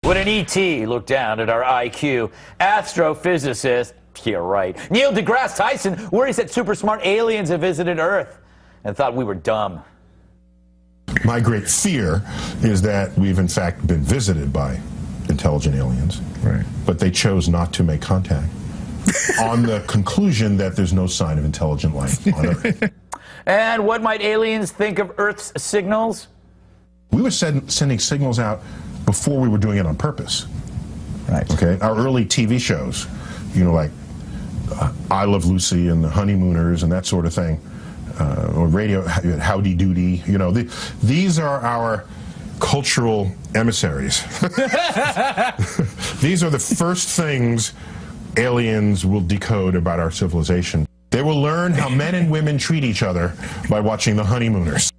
When an ET looked down at our IQ, astrophysicist, yeah, right, Neil deGrasse Tyson worries that super smart aliens have visited Earth and thought we were dumb. My great fear is that we've in fact been visited by intelligent aliens, right, but they chose not to make contact on the conclusion that there's no sign of intelligent life on Earth. And what might aliens think of Earth's signals? We were sending signals out before we were doing it on purpose. Right. Okay. Our early TV shows, you know, like I Love Lucy and the Honeymooners and that sort of thing, or radio, Howdy Doody. You know, these are our cultural emissaries. These are the first things aliens will decode about our civilization. They will learn how men and women treat each other by watching the Honeymooners.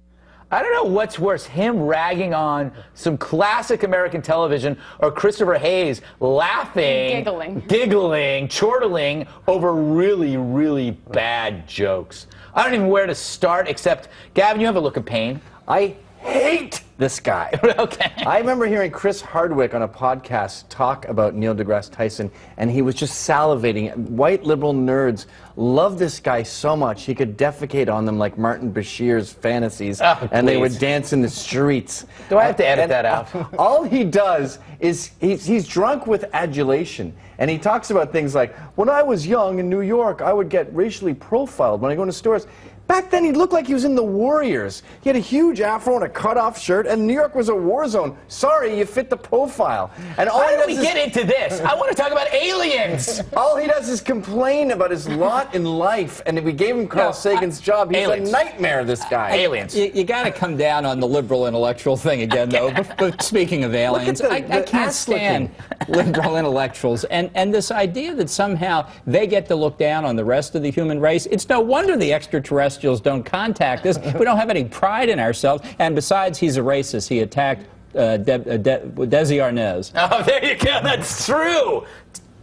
I don't know what's worse, him ragging on some classic American television or Christopher Hayes laughing, giggling, chortling over really, really bad jokes. I don't even know where to start except, Gavin, you have a look of pain. I hate this guy. Okay. I remember hearing Chris Hardwick on a podcast talk about Neil deGrasse Tyson, and he was just salivating. White liberal nerds love this guy so much he could defecate on them like Martin Bashir's fantasies, and they would dance in the streets. Do I have to edit that out? All he does is he's drunk with adulation, and he talks about things like, when I was young in New York, I would get racially profiled when I go into stores. Back then, he looked like he was in the Warriors. He had a huge afro and a cut-off shirt, and New York was a war zone. Sorry, you fit the profile. And all How did we get into this? I want to talk about aliens. All he does is complain about his lot in life, and if we gave him Carl Sagan's job, he's a nightmare, this guy. Aliens. You got to come down on the liberal intellectual thing again, though. But speaking of aliens, I can't stand liberal intellectuals. And this idea that somehow they get to look down on the rest of the human race, it's no wonder the extraterrestrials don't contact us. We don't have any pride in ourselves. And besides, he's a racist. He attacked Desi Arnaz. Oh, there you go. That's true.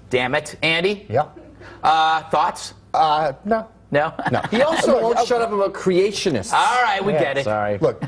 Damn it. Andy? Yeah. Thoughts? No. No? He also won't shut up about creationists. All right, we get it. Sorry. Look,